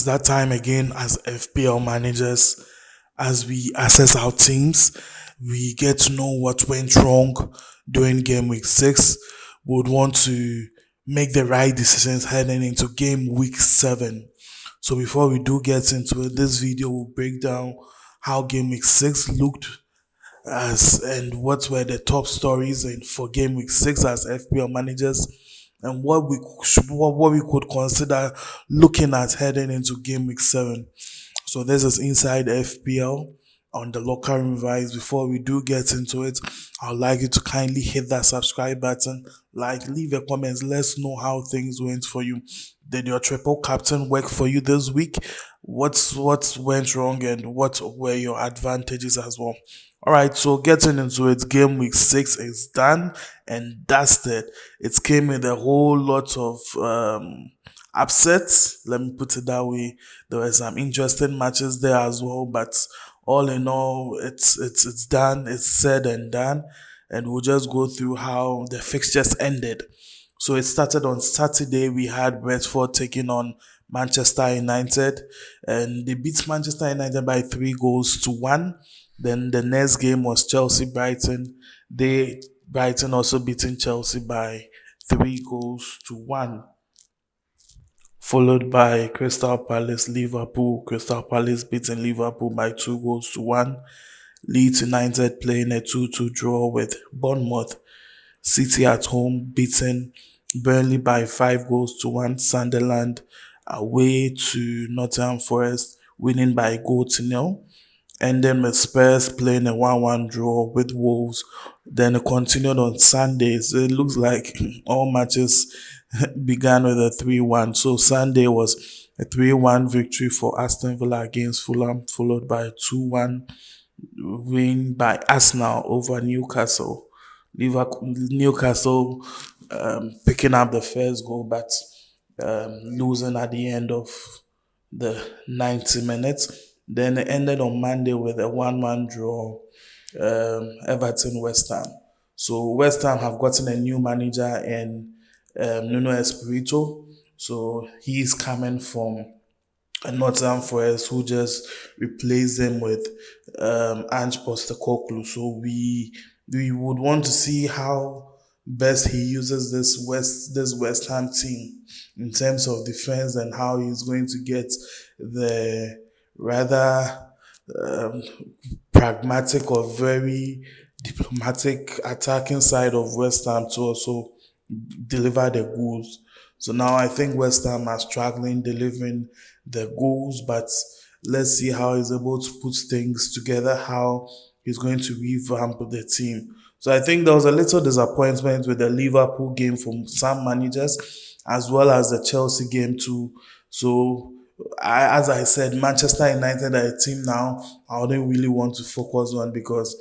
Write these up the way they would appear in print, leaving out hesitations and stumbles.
It's that time again as FPL managers, as we assess our teams, we get to know what went wrong during game week 6. We would want to make the right decisions heading into game week 7. So before we do get into it, this video will break down how game week 6 looked as and what were the top stories for game week 6 as FPL managers, and what we could consider looking at heading into game week 7. So this is inside FPL on the locker room vibes. Before we do get into it, I'd like you to kindly hit that subscribe button, leave your comments, let's know how things went for you. Did your triple captain work for you this week? What went wrong and what were your advantages as well? All right, so getting into it, game week 6 is done and dusted. It came with a whole lot of upsets. Let me put it that way. There were some interesting matches there as well, but all in all, it's done. It's said and done, and we'll just go through how the fixtures ended. So it started on Saturday. We had Brentford taking on Manchester United, and they beat Manchester United by 3 goals to 1. Then the next game was Chelsea Brighton. Brighton also beating Chelsea by 3 goals to 1. Followed by Crystal Palace Liverpool. Crystal Palace beating Liverpool by 2 goals to 1. Leeds United playing a 2-2 draw with Bournemouth. City at home beating Burnley by 5 goals to 1. Sunderland away to Nottingham Forest winning by 1 goal to 0. And then with Spurs playing a 1-1 draw with Wolves. Then it continued on Sundays. It looks like all matches began with a 3-1. So Sunday was a 3-1 victory for Aston Villa against Fulham, followed by a 2-1 win by Arsenal over Newcastle. Newcastle picking up the first goal, but losing at the end of the 90 minutes. Then it ended on Monday with a 1-1 draw, Everton West Ham. So West Ham have gotten a new manager in Nuno Espirito. So he's coming from Nottingham Forest, who just replaced him with Ange Postecoglou. So we would want to see how best he uses this West Ham team in terms of defense and how he's going to get the rather pragmatic or very diplomatic attacking side of West Ham to also deliver the goals. So now I think West Ham are struggling delivering the goals, but let's see how he's able to put things together, how he's going to revamp the team. So I think there was a little disappointment with the Liverpool game from some managers, as well as the Chelsea game too. So as I said, Manchester United are a team now I wouldn't really want to focus on because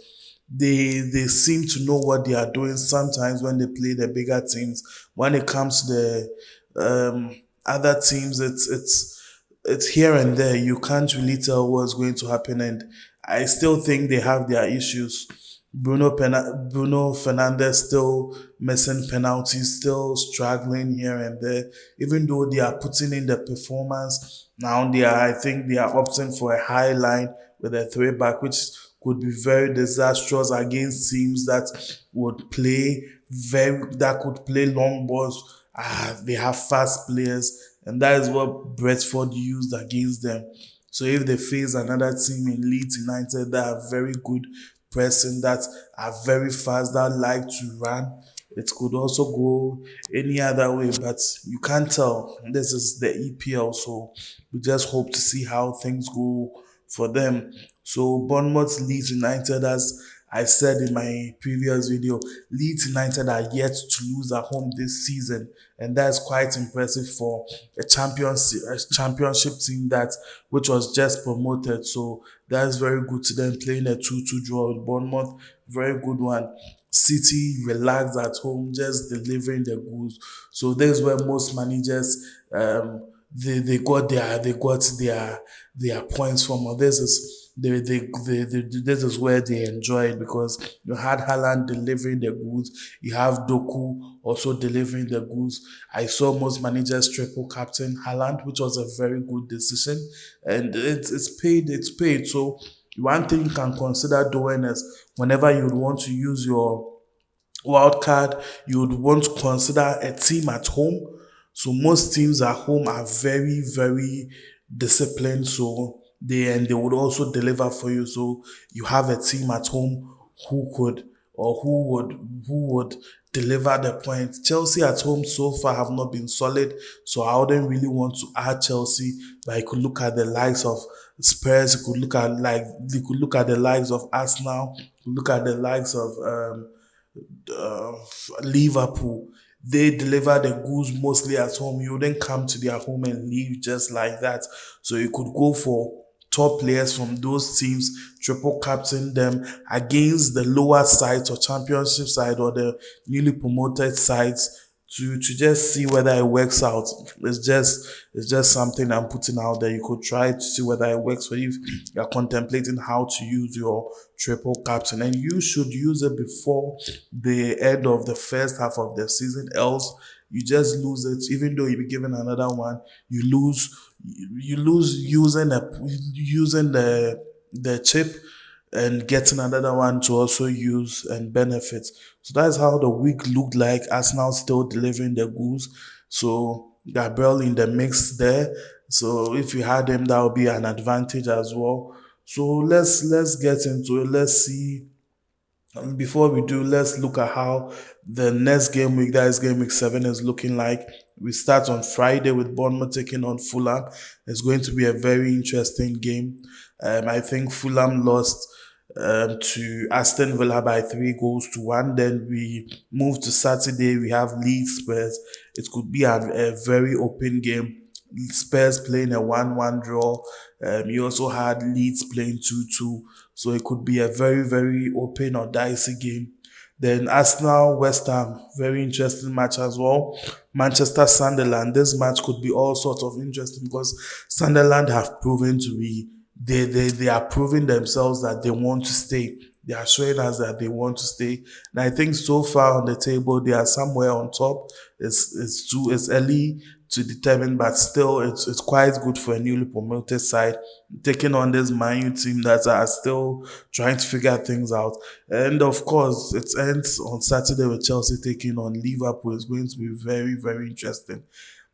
they seem to know what they are doing sometimes when they play the bigger teams. When it comes to the other teams, it's here and there. You can't really tell what's going to happen, and I still think they have their issues. Bruno Fernandes still missing penalties, still struggling here and there. Even though they are putting in the performance, now I think they are opting for a high line with a 3-back, which could be very disastrous against teams that could play long balls. They have fast players, and that is what Brentford used against them. So if they face another team in Leeds United that are very good pressing, that are very fast, that like to run, it could also go any other way, but you can't tell. This is the EPL, so we just hope to see how things go for them. So Bournemouth Leeds United, as I said in my previous video, Leeds United are yet to lose at home this season, and that's quite impressive for a championship team which was just promoted. So that's very good to them, playing a 2-2 draw with Bournemouth. Very good one. City relaxed at home, just delivering the goals. So this is where most managers they got their points from. This is this is where they enjoy it because you had Haaland delivering the goods, you have Doku also delivering the goods. I saw most managers triple captain Haaland, which was a very good decision, and it's paid. It's paid. So one thing you can consider doing is whenever you want to use your wild card, you would want to consider a team at home. So most teams at home are very, very disciplined. So they would also deliver for you. So you have a team at home who could or who would deliver the points. Chelsea at home so far have not been solid, so I wouldn't really want to add Chelsea. But I could look at the likes of Spurs. You could look at the likes of Arsenal. You could look at the likes of uh, Liverpool. They deliver the goods mostly at home. You wouldn't come to their home and leave just like that. So you could go for top players from those teams, triple captain them against the lower sides or championship side or the newly promoted sides to just see whether it works out. It's just something I'm putting out there. You could try to see whether it works for you if you're contemplating how to use your triple captain. And you should use it before the end of the first half of the season, else you just lose it. Even though you be given another one, you lose using the chip and getting another one to also use and benefit. So that's how the week looked like. Arsenal still delivering the goods. So Gabriel in the mix there. So if you had him, that would be an advantage as well. So let's get into it. Let's see. Before we do, let's look at how the next game week, that is game week 7, is looking like. We start on Friday with Bournemouth taking on Fulham. It's going to be a very interesting game. I think Fulham lost to Aston Villa by 3 goals to 1. Then we move to Saturday. We have Leeds Spurs. It could be a very open game. Spurs playing a 1-1 draw. You also had Leeds playing 2-2. So it could be a very, very open or dicey game. Then Arsenal, West Ham, very interesting match as well. Manchester, Sunderland. This match could be all sorts of interesting because Sunderland have proven to be they are proving themselves that they want to stay. They are showing us that they want to stay. And I think so far on the table they are somewhere on top. It's early to determine, but still it's quite good for a newly promoted side taking on this Man U team that are still trying to figure things out. And of course, it ends on Saturday with Chelsea taking on Liverpool. It's going to be very, very interesting.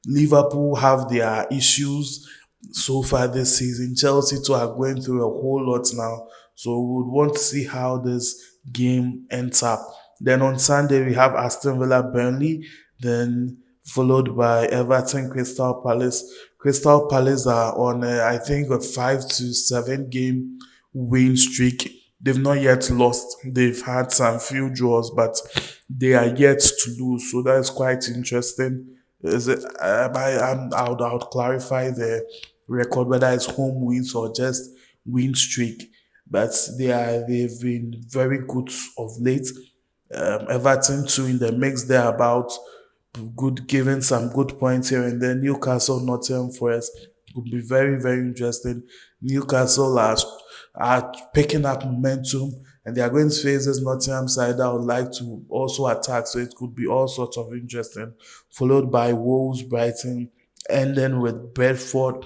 Liverpool have their issues so far this season. Chelsea too are going through a whole lot now. So we would want to see how this game ends up. Then on Sunday we have Aston Villa Burnley, then followed by Everton Crystal Palace. Crystal Palace are on I think a 5 to 7 game win streak. They've not yet lost. They've had some few draws, but they are yet to lose. So that's quite interesting. Is it? I would clarify the record whether it's home wins or just win streak, but they've been very good of late. Everton too in the mix there about good giving some good points here and then. Newcastle, Nottingham Forest would be very, very interesting. Newcastle are picking up momentum and they are going to face this Nottingham side that would like to also attack. So it could be all sorts of interesting. Followed by Wolves, Brighton, and then with Bedford,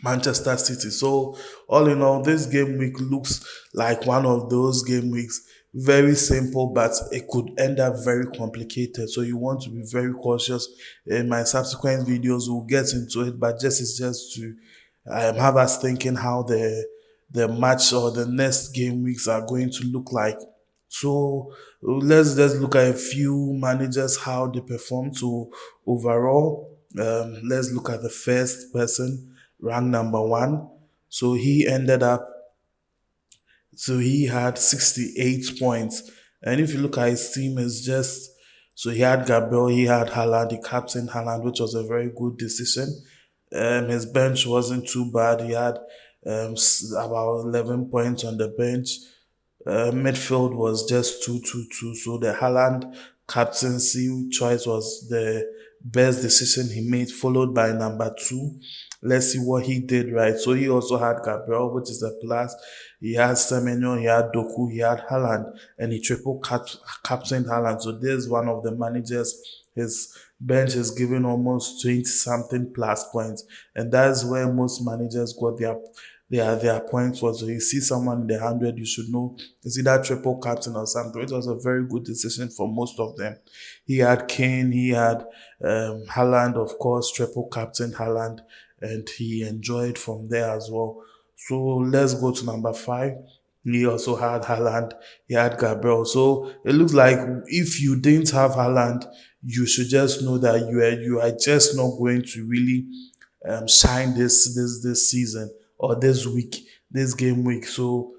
Manchester City. So, all in all, this game week looks like one of those game weeks. Very simple, but it could end up very complicated. So, you want to be very cautious. In my subsequent videos, we'll get into it, but just to have us thinking how the match or the next game weeks are going to look like. So let's look at a few managers how they perform. So overall, let's look at the first person, ranked number 1. So he had 68 points. And if you look at his team, it's just so he had Gabriel, he had Haaland, he captain Haaland, which was a very good decision. His bench wasn't too bad. He had about 11 points on the bench. Midfield was just 2-2-2. So the Haaland captaincy choice was best decision he made, followed by number two. Let's see what he did right. So he also had Gabriel, which is a plus. He had Semenyo, he had Doku, he had Haaland, and he captained Haaland. So there's one of the managers. His bench is giving almost 20 something plus points. And that's where most managers got their points for. So you see someone in the 100, you should know it's either triple captain or something. It was a very good decision for most of them. He had Kane, he had Haaland, of course, triple captain Haaland, and he enjoyed from there as well. So let's go to number five. He also had Haaland, he had Gabriel. So it looks like if you didn't have Haaland, you should just know that you are just not going to really shine this season or this week, this game week. So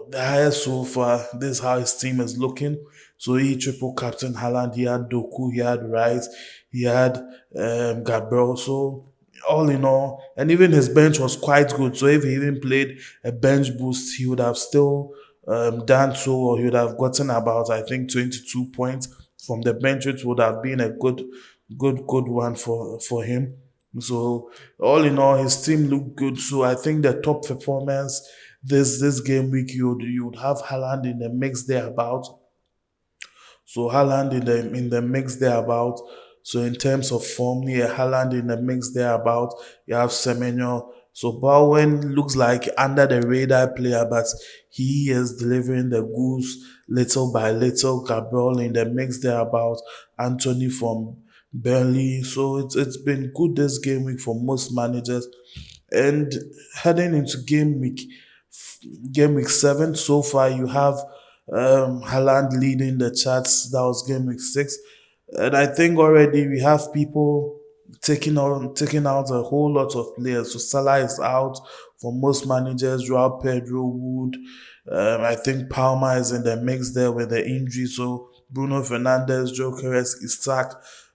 the highest so far, this is how his team is looking. So he triple captain Haaland, he had Doku, he had Rice, he had Gabriel. So all in all, and even his bench was quite good. So if he even played a bench boost, he would have still done so, or he would have gotten about, I think, 22 points from the bench, which would have been a good one for him. So all in all, his team looked good. So I think the top performance this game week, you would have Haaland in the mix thereabout. So Haaland in the mix thereabout. So in terms of form, yeah, Haaland in the mix thereabout. You have Semenyo. So Bowen looks like under the radar player, but he is delivering the goods little by little. Gabriel in the mix thereabout. Anthony from Burnley. So it's been good this game week for most managers. And heading into game week 7 so far, you have Haaland leading the charts. That was game week 6, and I think already we have people taking out a whole lot of players. So Salah is out for most managers. Joao Pedro, Wood, I think Palmer is in the mix there with the injury. So Bruno Fernandes, Joe Carres, Isaac.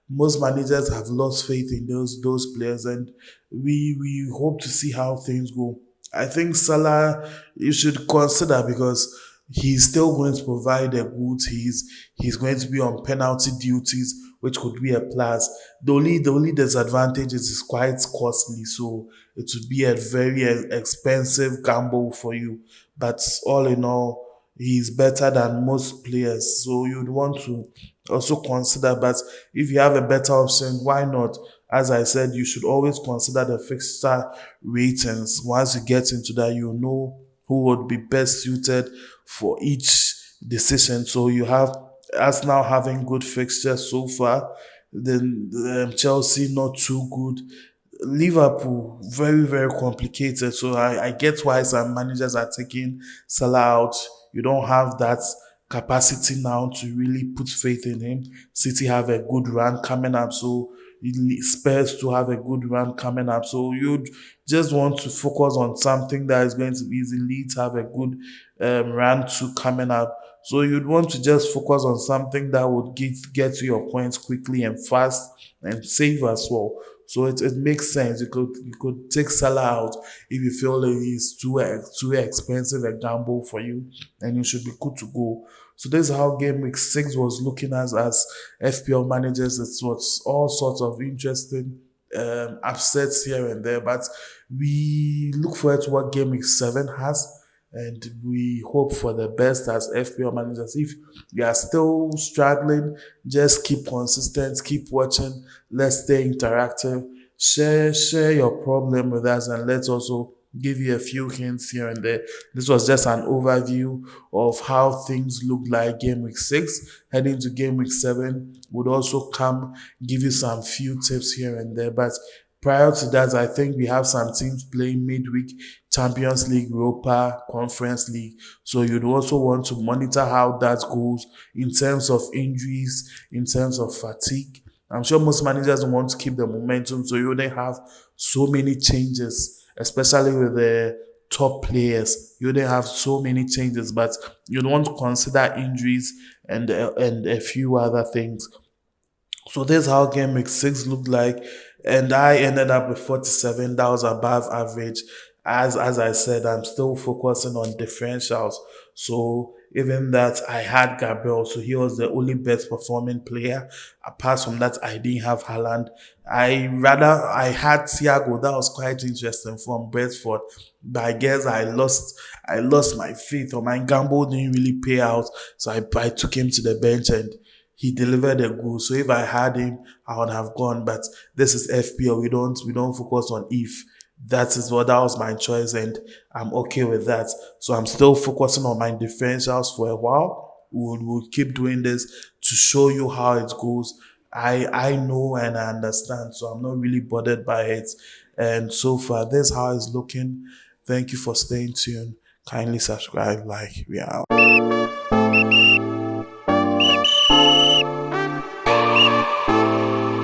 Most managers have lost faith in those players, and we hope to see how things go. I think Salah you should consider because he's still going to provide the goods. He's going to be on penalty duties, which could be a plus. The only disadvantage is it's quite costly, so it would be a very expensive gamble for you. But all in all, he's better than most players, so you'd want to also consider. But if you have a better option, why not? As I said, you should always consider the fixture ratings. Once you get into that, you know who would be best suited for each decision. So you have Arsenal having good fixtures so far, then Chelsea not too good. Liverpool, very, very complicated. So I get why some managers are taking Salah out. You don't have that capacity now to really put faith in him. City have a good run coming up, so Spurs to have a good run coming up. So you just want to focus on something that is going to easily to have a good run to coming up. So you'd want to just focus on something that would get to your points quickly and fast and save as well. So it makes sense. You could take Salah out if you feel like he's too expensive a gamble for you, and you should be good to go. So this is how game week 6 was looking as FPL managers. It was all sorts of interesting upsets here and there, but we look forward to what game week 7 has. And we hope for the best as FPL managers. If you are still struggling, just keep consistent, keep watching. Let's stay interactive. Share your problem with us, and let's also give you a few hints here and there. This was just an overview of how things look like game week 6. Heading to game week 7 would also come give you some few tips here and there. But prior to that, I think we have some teams playing midweek Champions League, Europa, Conference League. So you'd also want to monitor how that goes in terms of injuries, in terms of fatigue. I'm sure most managers want to keep the momentum, so you wouldn't have so many changes, especially with the top players. You wouldn't have so many changes, but you'd want to consider injuries and a few other things. So this is how game week 6 looked like. And I ended up with 47. That was above average. As I said, I'm still focusing on differentials. So Even that, I had Gabriel, so he was the only best performing player. Apart from that, I didn't have Haaland. I had Thiago. That was quite interesting from Brentford, but I guess I lost my faith, or my gamble didn't really pay out. So I took him to the bench and he delivered a goal. So if I had him, I would have gone. But this is FPL. We don't focus on if. That was my choice, and I'm okay with that. So I'm still focusing on my differentials for a while. We'll keep doing this to show you how it goes. I know and I understand, so I'm not really bothered by it. And so far, this is how it's looking. Thank you for staying tuned. Kindly subscribe, like, we are out.